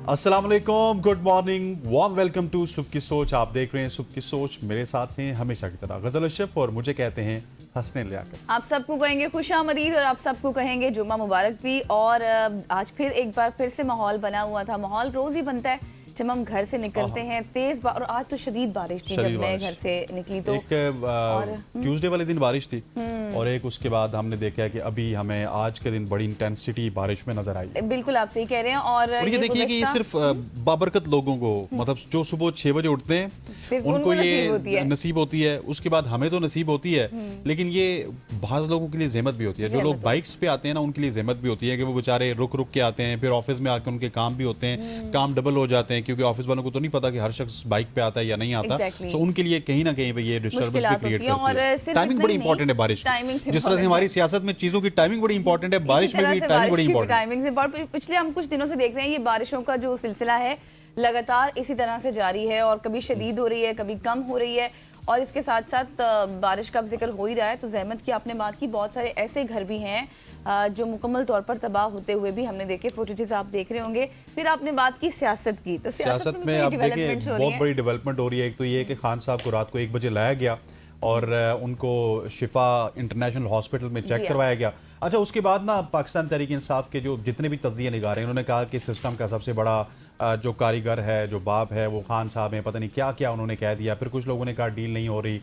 अस्सलाम वालेकुम, good morning, warm welcome to सुबह की सोच। आप देख रहे हैं सुबह की सोच, मेरे साथ हैं हमेशा की तरह गजल अशरफ और मुझे कहते हैं हंसने लियाकत। आप सबको कहेंगे खुशामदीद और आप सबको कहेंगे जुम्मा मुबारक भी। और आज फिर एक बार फिर से माहौल बना हुआ था। माहौल रोज ही बनता है जब हम घर से निकलते हैं। और आज तो शदीद बारिश थी जब मैं घर से निकली तो एक ट्यूसडे वाले दिन बारिश थी और एक उसके बाद हमने देखा कि अभी हमें आज के दिन बड़ी इंटेंसिटी बारिश में नजर आई। बिल्कुल आप सही कह रहे हैं। और ये देखिए कि ये सिर्फ बाबरकत लोगों को, मतलब जो सुबह 6 बजे उठते हैं उनको ये नसीब होती है। उसके बाद हमें तो नसीब होती है, लेकिन ये बहुत लोगों के लिए ज़हमत भी होती है। जो लोग बाइक्स पे आते हैं ना, उनके लिए ज़हमत भी होती है कि वो बेचारे रुक रुक के आते हैं, फिर ऑफिस में आकर उनके काम भी होते हैं, काम डबल हो जाते हैं, क्योंकि ऑफिस वालों को तो नहीं पता कि हर शख्स बाइक पे आता है या नहीं आता। सो उनके लिए कहीं ना कहीं पे ये डिस्टर्बेंस भी क्रिएट करती है। टाइमिंग बड़ी इंपॉर्टेंट है बारिश की। जिस तरह से हमारी सियासत में चीजों की टाइमिंग बड़ी इंपॉर्टेंट है, बारिश में भी टाइमिंग बड़ी इंपॉर्टेंट है। पिछले हम कुछ दिनों से देख रहे हैं ये बारिशों का जो सिलसिला है लगातार इसी तरह से जारी है और कभी शदीद हो रही है, कभी कम हो रही है। और इसके साथ साथ बारिश का जिक्र हो ही रहा है तो ज़हमत की आपने बात की। बहुत सारे ऐसे घर भी हैं जो मुकम्मल तौर पर तबाह होते हुए भी हमने देखे, फुटेजेस आप देख रहे होंगे। फिर आपने बात की सियासत की, तो सियासत में आप देखिए बहुत बड़ी डेवलपमेंट हो रही है। एक तो ये है कि खान साहब को रात को 1 बजे लाया गया और उनको शिफा इंटरनेशनल हॉस्पिटल में चेक करवाया गया। अच्छा, उसके बाद ना पाकिस्तान तहरीक इंसाफ के जो जितने भी तज्जिए निगार हैं, उन्होंने कहा कि सिस्टम का सबसे बड़ा जो कारीगर है, जो बाप है, वो खान साहब हैं। पता नहीं क्या क्या उन्होंने कह दिया। फिर कुछ लोगों ने कहा डील नहीं हो रही,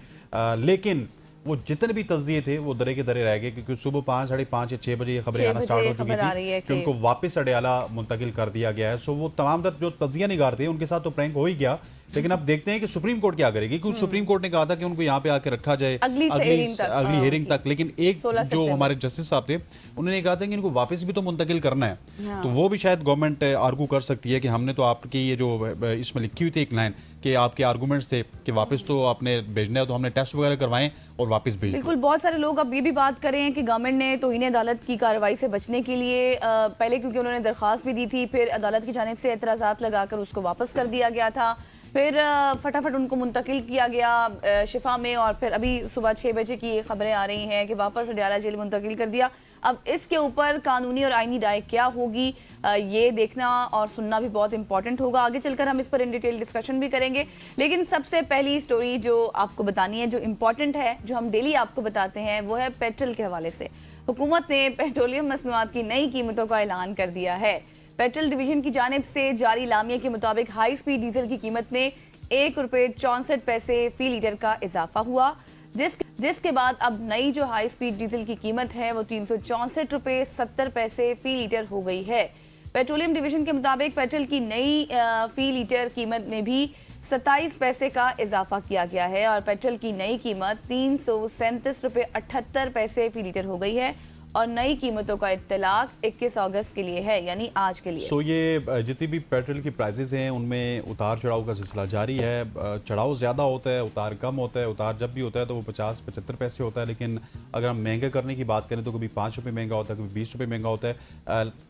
लेकिन वो जितने भी तज्जिए थे वो दरे के दरे रह गए, क्योंकि सुबह 5, साढ़े 5 या 6 बजे ये खबरें आना स्टार्ट हो चुकी थी कि उनको वापस अडयाला मुंतकिल कर दिया गया है। सो वो तमाम जो तज्जिया निगार थे उनके साथ तो प्रैंक हो ही गया, लेकिन अब देखते हैं कि सुप्रीम कोर्ट क्या करेगी। क्योंकि सुप्रीम कोर्ट ने कहा था कि उनको यहाँ पे आके रखा जाए अगली हेयरिंग तक, लेकिन एक जो हमारे जस्टिस साहब थे उन्होंने कहा था कि इनको वापस भी तो मुंतकिल करना है। तो वो भी शायद गवर्नमेंट आर्गू कर सकती है कि हमने तो आपकी ये जो इसमें लिखी हुई थी एक लाइन कि आपके आर्गूमेंट्स थे कि वापस तो आपने भेजना है, तो हमने टेस्ट वगैरह करवाएं और वापस भेज। बिल्कुल, बहुत सारे लोग अब ये भी बात कर रहे हैं कि गवर्नमेंट ने तौहीन अदालत की कार्रवाई से बचने के लिए पहले, क्योंकि उन्होंने दरख्वास्त भी दी थी, फिर अदालत की जानिब से एतराज़ात लगाकर उसको वापस कर दिया गया था, फिर फटाफट उनको मुंतकिल किया गया शिफा में, और फिर अभी सुबह 6 बजे की खबरें आ रही हैं कि वापस अडयाला जेल मुंतकिल कर दिया। अब इसके ऊपर कानूनी और आईनी राय क्या होगी ये देखना और सुनना भी बहुत इंपॉर्टेंट होगा। आगे चलकर हम इस पर इन डिटेल डिस्कशन भी करेंगे, लेकिन सबसे पहली स्टोरी जो आपको बतानी है, जो इम्पॉर्टेंट है, जो हम डेली आपको बताते हैं, वो है पेट्रोल के हवाले से। हुकूमत ने पेट्रोलियम मसनूआत की नई कीमतों का ऐलान कर दिया है। पेट्रोल डिवीजन की जानिब से जारी लामिया के मुताबिक हाई स्पीड डीजल की कीमत में ₹1.64 फी लीटर का इजाफा हुआ, जिसके बाद अब नई जो हाई स्पीड डीजल की कीमत है वो ₹364.70 फी लीटर हो गई है। पेट्रोलियम डिवीजन के मुताबिक पेट्रोल की नई फी लीटर कीमत में भी 27 पैसे का इजाफा किया गया है और पेट्रोल की नई कीमत ₹337.78 फी लीटर हो गई है और नई कीमतों का इत्तलाक 21 अगस्त के लिए है, यानी आज के लिए। ये जितनी भी पेट्रोल की प्राइसेस हैं उनमें उतार चढ़ाव का सिलसिला जारी है। चढ़ाव ज़्यादा होता है, उतार कम होता है। उतार जब भी होता है तो वो 50-75 पैसे होता है, लेकिन अगर हम महंगे करने की बात करें तो कभी ₹5 महंगा होता है, कभी ₹20 महंगा होता है।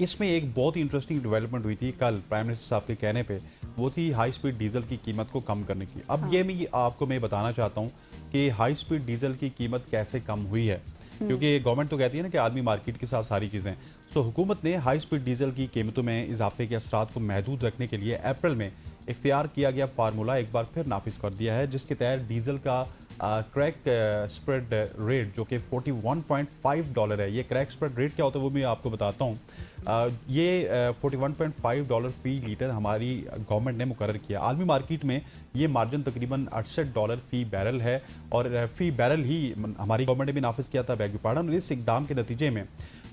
इसमें एक बहुत ही इंटरेस्टिंग डेवलपमेंट हुई थी कल प्राइम मिनिस्टर साहब के कहने पर, वो थी हाई स्पीड डीजल की कीमत को कम करने की। अब ये मैं बताना चाहता हूँ कि हाई स्पीड डीजल की कीमत कैसे कम हुई है, क्योंकि गवर्नमेंट तो कहती है ना कि आदमी मार्केट के साथ सारी चीज़ें। सो हुकूमत ने हाई स्पीड डीजल की कीमतों में इजाफे के असरात को महदूद रखने के लिए अप्रैल में इख्तियार किया गया फार्मूला एक बार फिर नाफिज कर दिया है, जिसके तहत डीजल का क्रैक स्प्रेड रेट जो कि $41.5 है। ये क्रैक स्प्रेड रेट क्या होता है वो मैं आपको बताता हूँ। ये $41.5 फी लीटर हमारी गवर्नमेंट ने मुकर्रर किया। आलमी मार्केट में ये मार्जिन तकरीबन $68 फी बैरल है और फी बैरल ही हमारी गवर्नमेंट ने भी नाफिज किया था। बैग पार्डन, इस इकदाम के नतीजे में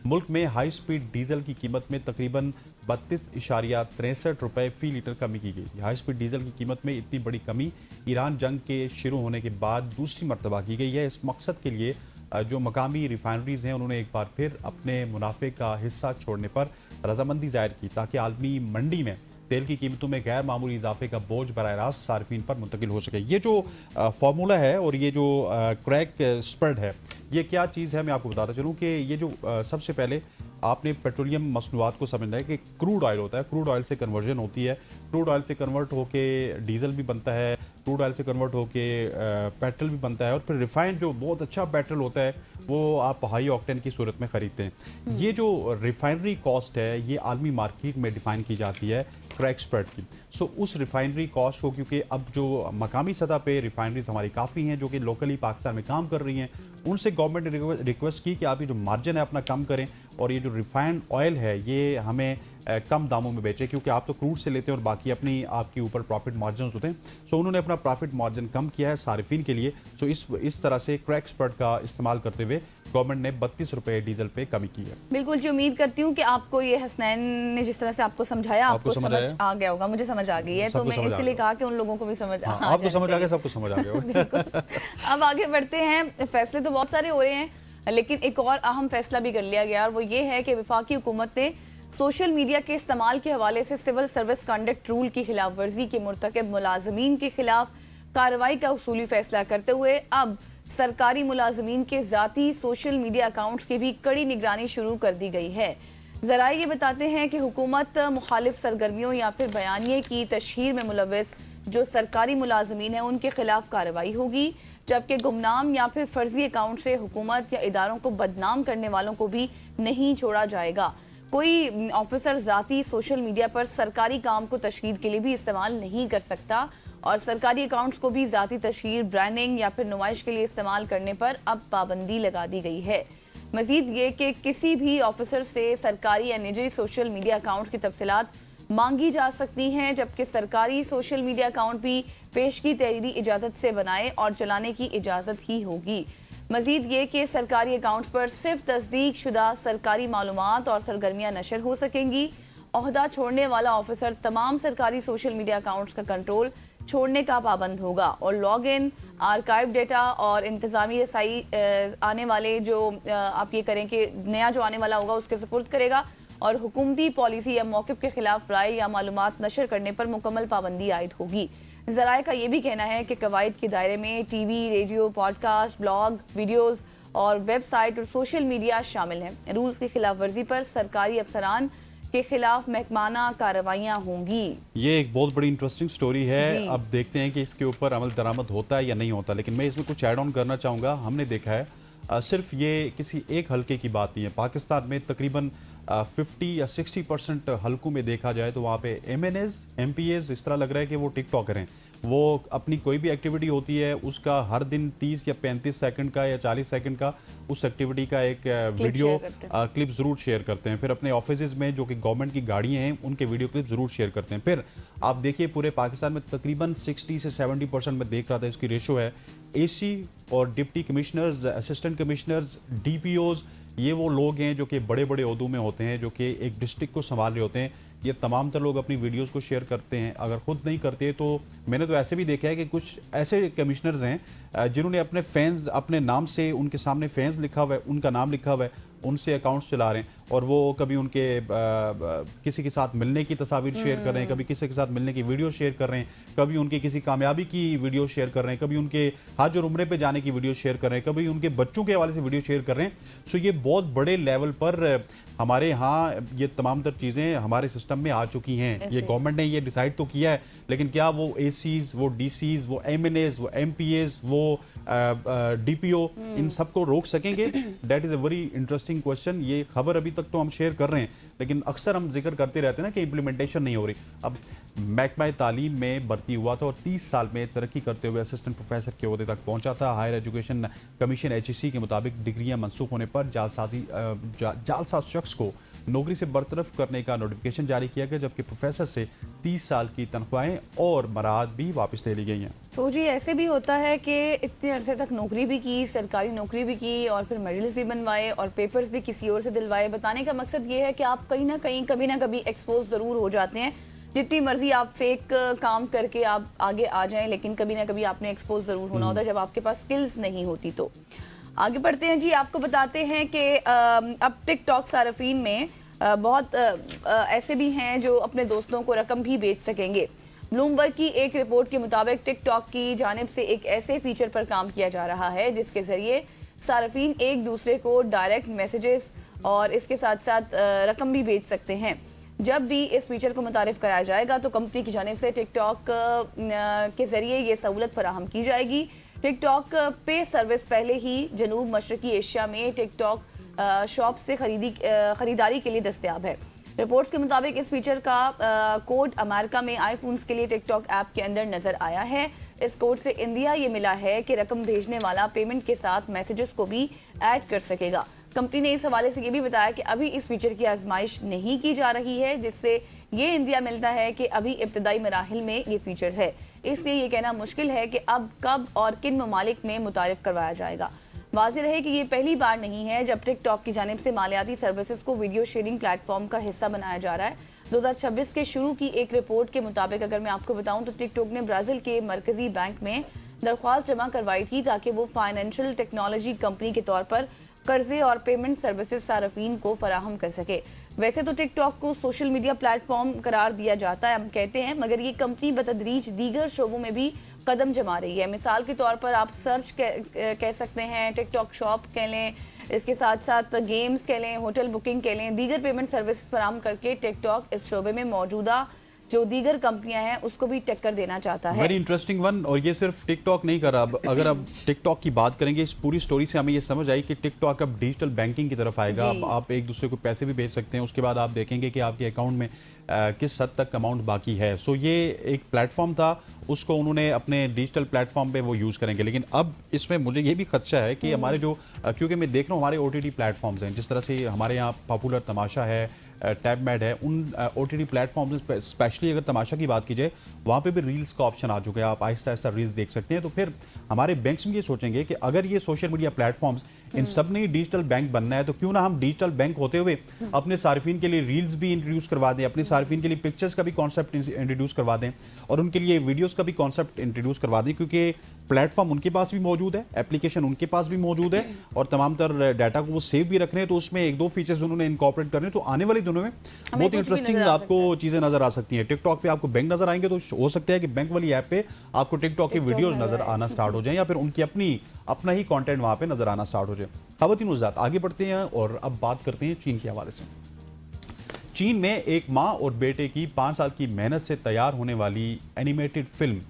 मुल्क में हाई स्पीड डीजल की कीमत में तकरीबन ₹32.63 फी लीटर कमी की गई। हाई स्पीड डीजल की कीमत में इतनी बड़ी कमी ईरान जंग के शुरू होने के बाद दूसरी मरतबा की गई है। इस मकसद के लिए जो मकामी रिफाइनरीज हैं उन्होंने एक बार फिर अपने मुनाफे का हिस्सा छोड़ने पर रजामंदी जाहिर की, ताकि आलमी मंडी में तेल की कीमतों में गैर मामूली इजाफे का बोझ बराह रास्त सार्फिन पर मुंतकिल हो सके। ये जो फार्मूला है और ये जो क्रैक स्प्रेड है, ये क्या चीज़ है मैं आपको बताता चलूँ कि ये जो सबसे पहले आपने पेट्रोलियम मसनूआत को समझना है कि क्रूड ऑयल होता है, क्रूड ऑयल से कन्वर्जन होती है, क्रूड ऑयल से कन्वर्ट होके डीजल भी बनता है, क्रूड ऑयल से कन्वर्ट होके पेट्रोल भी बनता है और फिर रिफाइंड जो बहुत अच्छा पेट्रोल होता है वो आप हाई ऑक्टेन की सूरत में ख़रीदते हैं। ये जो रिफाइनरी कॉस्ट है ये आलमी मार्केट में डिफाइन की जाती है क्रैक स्प्रेड की। सो उस रिफाइनरी कॉस्ट को, क्योंकि अब जो मकामी सतह पे रिफाइनरीज हमारी काफ़ी हैं जो कि लोकली पाकिस्तान में काम कर रही हैं, उनसे गवर्नमेंट ने रिक्वेस्ट की कि आप ये जो मार्जिन है अपना कम करें और ये जो रिफाइंड ऑयल है ये हमें कम दामों में बेचें, क्योंकि आप तो क्रूड से लेते हैं और बाकी अपनी आपके ऊपर प्रॉफिट मार्जिन होते हैं। सो उन्होंने अपना प्रॉफिट मार्जिन कम किया है सारिफिन के लिए। सो इस तरह से क्रैक स्प्रेड का इस्तेमाल करते हुए गवर्नमेंट ने 32 रुपये डीजल पे कमी की है। बिल्कुल जी, उम्मीद करती हूँ कि आपको ये हसनैन ने जिस तरह से आपको समझाया आपको समझ आ गया होगा। मुझे समझ आ गई है, तो मैं इसलिए कहा कि उन लोगों को भी समझ आपको समझ आ गया, सबको समझ आ गया। अब आगे बढ़ते हैं। फैसले तो बहुत सारे हो रहे हैं, लेकिन एक और अहम फैसला भी कर लिया गया और वो ये है कि वफाकी हुकूमत ने सोशल मीडिया के इस्तेमाल के हवाले से सिविल सर्विस कंडक्ट रूल की खिलाफ वर्जी के मुर्तकब मुलाजमीन के खिलाफ कार्रवाई का उसूली फैसला करते हुए अब सरकारी मुलाजमीन के ज़ाती सोशल मीडिया अकाउंट्स की भी कड़ी निगरानी शुरू कर दी गई है। ज़राए ये बताते हैं कि हुकूमत मुखालिफ सरगर्मियों या फिर बयानिए की तशहीर में मुलव्वस जो सरकारी मुलाजमीन हैं उनके खिलाफ कार्रवाई होगी, जबकि गुमनाम या फिर फर्जी अकाउंट से हुकूमत या इदारों को बदनाम करने वालों को भी नहीं छोड़ा जाएगा। कोई ऑफिसर ज़ाती सोशल मीडिया पर सरकारी काम को तशहीर के लिए भी इस्तेमाल नहीं कर सकता और सरकारी अकाउंट्स को भी ज़ाती तशहीर, ब्रांडिंग या फिर नुमाइश के लिए इस्तेमाल करने पर अब पाबंदी लगा दी गई है। मजीद ये कि किसी भी ऑफिसर से सरकारी या निजी सोशल मीडिया अकाउंट्स की तफसीलात मांगी जा सकती हैं, जबकि सरकारी सोशल मीडिया अकाउंट भी पेशगी तहरीरी इजाज़त से बनाए और चलाने की इजाज़त ही होगी। मजीद ये कि सरकारी अकाउंट्स पर सिर्फ तस्दीक शुदा सरकारी मालूमात और सरगर्मियाँ नशर हो सकेंगी। ओहदा छोड़ने वाला ऑफिसर तमाम सरकारी सोशल मीडिया अकाउंट्स का कंट्रोल छोड़ने का पाबंद होगा और लॉग इन, आर्काइव डेटा और इंतज़ामी रसाई आने वाले जो आप ये करें कि नया जो आने वाला होगा उसके सुपुर्द करेगा और हुकूमती पॉलिसी या मौक़िफ़ के खिलाफ राय या मालूमात नशर करने पर मुकम्मल पाबंदी आयद होगी। ज़राए का ये भी कहना है कि कवायद के दायरे में TV, radio, podcast, blog, videos और वेबसाइट और सोशल मीडिया शामिल हैं। रूल्स की खिलाफ वर्जी पर सरकारी अफसरान के खिलाफ महकमाना कार्रवाइयाँ होंगी। ये एक बहुत बड़ी इंटरेस्टिंग स्टोरी है। अब देखते हैं कि इसके ऊपर अमल दरामद होता है या नहीं होता, लेकिन मैं इसमें कुछ ऐड ऑन करना चाहूँगा। हमने देखा है सिर्फ ये किसी एक हलके की बात नहीं है। पाकिस्तान में तकरीबन 50 या 60% हलकों में देखा जाए तो वहाँ पे MNAs, MPAs इस तरह लग रहा है कि वो टिकटॉकर हैं। वो अपनी कोई भी एक्टिविटी होती है उसका हर दिन 30 या 35 सेकंड का या 40 सेकंड का उस एक्टिविटी का एक वीडियो क्लिप ज़रूर शेयर करते हैं। फिर अपने ऑफिस में जो कि गवर्नमेंट की गाड़ियाँ हैं उनके वीडियो क्लिप ज़रूर शेयर करते हैं। फिर आप देखिए पूरे पाकिस्तान में तकरीबन 60 से 70% में देख रहा था इसकी रेशो है। AC और deputy commissioners, assistant commissioners, DPOs, ये वो लोग हैं जो कि बड़े बड़े ओहदों में होते हैं, जो कि एक डिस्ट्रिक्ट को संभाल रहे होते हैं। ये तमाम तर लोग अपनी वीडियोस को शेयर करते हैं। अगर खुद नहीं करते तो मैंने तो ऐसे भी देखा है कि कुछ ऐसे कमिश्नर्स हैं जिन्होंने अपने फैंस, अपने नाम से उनके सामने फैंस लिखा हुआ है, उनका नाम लिखा हुआ है, उनसे अकाउंट्स चला रहे हैं और वो कभी उनके किसी के साथ मिलने की तस्वीर शेयर कर रहे हैं, कभी किसी के साथ मिलने की वीडियो शेयर कर रहे हैं, कभी उनकी किसी कामयाबी की वीडियो शेयर कर रहे हैं, कभी उनके हज और उम्रे पे जाने की वीडियो शेयर कर रहे हैं, कभी उनके बच्चों के हवाले से वीडियो शेयर कर रहे हैं। सो ये बहुत बड़े लेवल पर हमारे यहाँ ये तमाम तर चीज़ें हमारे सिस्टम में आ चुकी हैं। ये गवर्नमेंट ने ये डिसाइड तो किया है, लेकिन क्या वो ACs, वो DCs, वो MNAs, वो MPAs, वो DPO इन सबको रोक सकेंगे? That is a very interesting question. ये खबर अभी तक तो हम शेयर कर रहे हैं, लेकिन अक्सर हम जिक्र करते रहते हैं ना कि इम्प्लीमेंटेशन नहीं हो रही। अब महकमा तालीम में भर्ती हुआ था और 30 साल में तरक्की करते हुए असिस्टेंट प्रोफेसर के ओहदे तक पहुंचा था। हायर एजुकेशन कमीशन HEC के मुताबिक डिग्रियां मनसूख होने पर जालसाज शख्स को नौकरी से बरतरफ करने का नोटिफिकेशन जारी किया गया, जबकि प्रोफेसर से 30 साल की तनख्वाहें और मराहत भी वापस ले ली गई हैं। तो जी ऐसे भी होता है कि इतने अरसे तक नौकरी भी की, सरकारी नौकरी भी की और फिर मेडल्स भी बनवाए और पेपर्स भी किसी और से दिलवाए। बताने का मकसद ये है कि आप कहीं ना कहीं कभी ना कभी एक्सपोज ज़रूर हो जाते हैं। जितनी मर्जी आप फेक काम करके आप आगे आ जाएं, लेकिन कभी ना कभी आपने एक्सपोज ज़रूर होना होता है जब आपके पास स्किल्स नहीं होती। तो आगे बढ़ते हैं जी, आपको बताते हैं कि अब टिकटॉक सार्फिन में बहुत ऐसे भी हैं जो अपने दोस्तों को रकम भी बेच सकेंगे। ब्लूमबर्ग की एक रिपोर्ट के मुताबिक टिकटॉक की जानिब से एक ऐसे फीचर पर काम किया जा रहा है जिसके ज़रिए सार्फिन एक दूसरे को डायरेक्ट मैसेजेस और इसके साथ साथ रकम भी बेच सकते हैं। जब भी इस फीचर को मुतारिफ कराया जाएगा तो कंपनी की जानिब से टिकटॉक के ज़रिए ये सहूलत फराहम की जाएगी। टिकटॉक पे सर्विस पहले ही जनूब मशरकी एशिया में टिकटॉक शॉप से खरीदारी के लिए दस्तयाब है। रिपोर्ट्स के मुताबिक इस फीचर का कोड अमेरिका में आईफोन्स के लिए टिकटॉक ऐप के अंदर नजर आया है। इस कोड से इंडिया ये मिला है कि रकम भेजने वाला पेमेंट के साथ मैसेजेस को भी ऐड कर सकेगा। कंपनी ने इस हवाले से ये भी बताया कि अभी इस फीचर की आजमाइश नहीं की जा रही है, जिससे ये इंडिया मिलता है कि अभी इब्तदाई मराहिल में ये फीचर है। इसलिए ये कहना मुश्किल है कि अब कब और किन ममालिक में मुतारिफ करवाया जाएगा। वाज़ेह रहे कि ये पहली बार नहीं है जब टिकटॉक की जानिब से मालियाती सर्विसेज को वीडियो शेयरिंग प्लेटफॉर्म का हिस्सा बनाया जा रहा है। 2026 के शुरू की एक रिपोर्ट के मुताबिक अगर मैं आपको बताऊं तो टिकटॉक ने ब्राज़ील के मरकजी बैंक में दरख्वास्त जमा करवाई थी ताकि वो फाइनेंशियल टेक्नोलॉजी कंपनी के तौर पर कर्जे और पेमेंट सर्विसेज सार्फिन को फराहम कर सके। वैसे तो टिकटॉक को सोशल मीडिया प्लेटफॉर्म करार दिया जाता है, हम कहते हैं, मगर ये कंपनी बतदरीज दीगर शोबों में भी कदम जमा रही है। मिसाल के तौर पर आप सर्च कह सकते हैं, टिकटॉक शॉप कह लें, इसके साथ साथ गेम्स कह लें, होटल बुकिंग कह लें, दीगर पेमेंट सर्विस फराहम करके टिकटॉक इस शोबे में मौजूदा जो दीगर कंपनियां हैं उसको भी टक्कर देना चाहता है। Very interesting one. और ये सिर्फ टिकटॉक नहीं कर रहा। अब अगर अब टिकटॉक की बात करेंगे, इस पूरी स्टोरी से हमें ये समझ आई कि टिकटॉक अब डिजिटल बैंकिंग की तरफ आएगा। अब आप एक दूसरे को पैसे भी भेज सकते हैं, उसके बाद आप देखेंगे कि आपके अकाउंट में किस हद तक अमाउंट बाकी है। सो ये एक प्लेटफॉर्म था, उसको उन्होंने अपने डिजिटल प्लेटफॉर्म पे वो यूज़ करेंगे। लेकिन अब इसमें मुझे ये भी खदशा है कि हमारे जो क्योंकि मैं देख रहा हूँ हमारे OTT प्लेटफॉर्म्स हैं, जिस तरह से हमारे यहाँ पॉपुलर तमाशा है, टैब मैड है, उन OTT प्लेटफॉर्म स्पेशली अगर तमाशा की बात की जाए, वहाँ पे भी रील्स का ऑप्शन आ चुका है। आप आहिस्ता आहिस्ता रील्स देख सकते हैं। तो फिर हमारे बैंक्स में ये सोचेंगे कि अगर ये सोशल मीडिया प्लेटफॉर्म्स इन सब ने डिजिटल बैंक बनना है तो क्यों ना हम डिजिटल बैंक होते हुए अपने सार्फिन के लिए रील्स भी इंट्रोड्यूस करवा दें, अपने सार्फिन के लिए पिक्चर्स का भी कॉन्सेप्ट इंट्रोड्यूस करवा दें और उनके लिए वीडियोस का भी कॉन्सेप्ट इंट्रोड्यूस करवा दें, क्योंकि प्लेटफॉर्म उनके पास भी मौजूद है, एप्लीकेशन उनके पास भी मौजूद है और तमाम तर डाटा को वो सेव भी रख रहे हैं। तो उसमें एक दो फीचर्स उन्होंने इनकॉर्पोरेट कर रहे हैं। तो आने वाले दिनों में बहुत इंटरेस्टिंग आपको चीजें नजर आ सकती हैं। टिकटॉक पे आपको बैंक नजर आएंगे तो हो सकता है कि बैंक वाली ऐप पे आपको टिकटॉक की वीडियोस नजर आना स्टार्ट हो जाए या फिर उनकी अपना ही कंटेंट वहां पे नजर आना स्टार्ट हो जाए। खवातीन उज़्ज़ात, आगे बढ़ते हैं और अब बात करते हैं चीन के हवाले से। चीन में एक माँ और बेटे की 5 साल की मेहनत से तैयार होने वाली एनिमेटेड फिल्म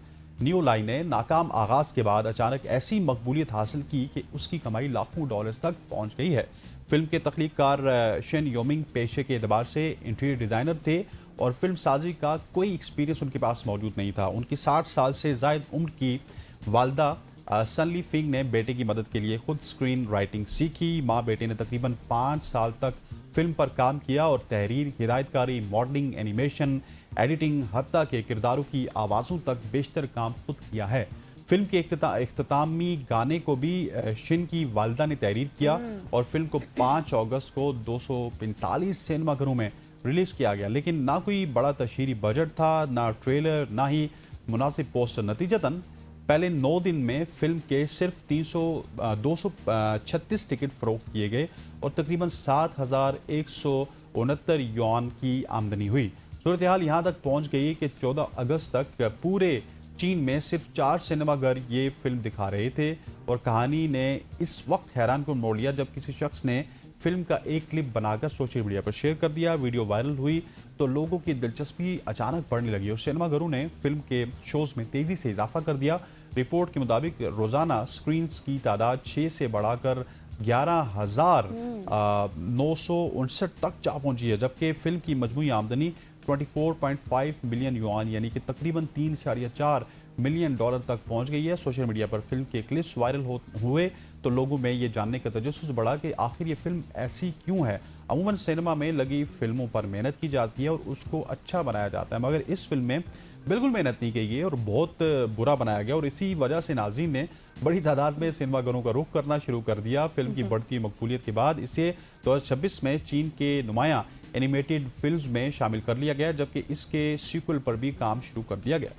न्यू लाई ने नाकाम आगाज के बाद अचानक ऐसी मकबूलियत हासिल की कि उसकी कमाई लाखों डॉलर्स तक पहुंच गई है। फिल्म के तख्लीककार शेन योमिंग पेशे के एतबार से इंटीरियर डिज़ाइनर थे और फिल्म साजी का कोई एक्सपीरियंस उनके पास मौजूद नहीं था। उनकी 60 साल से ज़ायद उम्र की वालदा सनली फिंग ने बेटे की मदद के लिए खुद स्क्रीन राइटिंग सीखी। माँ बेटे ने तकरीबन 5 साल तक फिल्म पर काम किया और तहरीर, हिदायतकारी, मॉडलिंग, एनिमेशन, एडिटिंग, हत्ता के किरदारों की आवाज़ों तक बेशतर काम खुद किया है। फिल्म के इख्तितामी गाने को भी शिन की वालदा ने तहरीर किया और फिल्म को 5 अगस्त को 245 सिनेमाघरों में रिलीज़ किया गया। लेकिन ना कोई बड़ा तशहीरी बजट था, ना ट्रेलर, ना ही मुनासिब पोस्टर। नतीजतन पहले 9 दिन में फिल्म के सिर्फ 236 टिकट फरोख्त किए गए और तकरीबन 7,169 युआन की आमदनी हुई। सूरत हाल यहाँ तक पहुँच गई कि 14 अगस्त तक पूरे चीन में सिर्फ 4 सिनेमाघर ये फिल्म दिखा रहे थे और कहानी ने इस वक्त हैरान को मोड़ लिया जब किसी शख्स ने फिल्म का एक क्लिप बनाकर सोशल मीडिया पर शेयर कर दिया। वीडियो वायरल हुई तो लोगों की दिलचस्पी अचानक बढ़ने लगी और सिनेमाघरों ने फिल्म के शोज़ में तेज़ी से इजाफा कर दिया। रिपोर्ट के मुताबिक रोज़ाना स्क्रीन्स की तादाद 6 से बढ़ाकर 11,959 तक जा पहुंची है, जबकि फिल्म की मजमूई आमदनी 24.5 मिलियन युआन यानी कि तकरीबन 3.4 मिलियन डॉलर तक पहुंच गई है। सोशल मीडिया पर फिल्म के क्लिप्स वायरल हुए तो लोगों में ये जानने का तजस्सुस बढ़ा कि आखिर ये फिल्म ऐसी क्यों है। अमूमन सिनेमा में लगी फिल्मों पर मेहनत की जाती है और उसको अच्छा बनाया जाता है, मगर इस फिल्म में बिल्कुल मेहनत नहीं की गई और बहुत बुरा बनाया गया और इसी वजह से नाज़रीन ने बड़ी तादाद में सिनेमाघरों का रुख करना शुरू कर दिया। फिल्म की बढ़ती मकबूलियत के बाद इसे 2026 में चीन के नुमाया एनिमेटेड फिल्म्स में शामिल कर लिया गया, जबकि इसके सीक्वल पर भी काम शुरू कर दिया गया।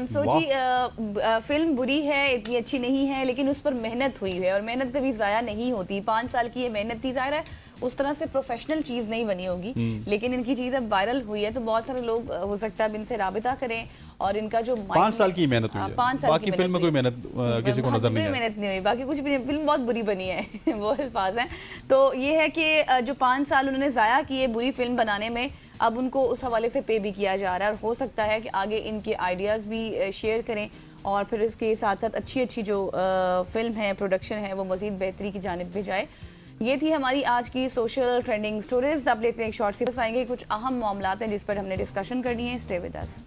सोची फिल्म बुरी है, इतनी अच्छी नहीं है, लेकिन उस पर मेहनत हुई है और मेहनत कभी ज़ाया नहीं होती। 5 साल की ये मेहनत थी, ज़ाहिर है उस तरह से प्रोफेशनल चीज़ नहीं बनी होगी, लेकिन इनकी चीज़ अब वायरल हुई है तो बहुत सारे लोग हो सकता है अब इनसे राबिता करें और इनका जो 5 साल की मेहनत हुई है, 5 साल बाकी फिल्म में कोई मेहनत किसी को नजर नहीं आई। मेहनत नहीं हुई, बाकी कुछ भी नहीं, फिल्म बहुत बुरी बनी है वो अल्फाज हैं। तो ये है कि जो 5 साल उन्होंने ज़ाया किए बुरी फिल्म बनाने में, अब उनको उस हवाले से पे भी किया जा रहा है और हो सकता है कि आगे इनके आइडियाज़ भी शेयर करें और फिर इसके साथ साथ अच्छी अच्छी जो फिल्म है, प्रोडक्शन है, वो मज़ीद बेहतरी की जानिब भी जाए। ये थी हमारी आज की सोशल ट्रेंडिंग स्टोरीज। अब लेते हैं एक शॉर्ट सी, बस आएंगे कुछ अहम मामलात हैं जिस पर हमने डिस्कशन करनी है। Stay with us.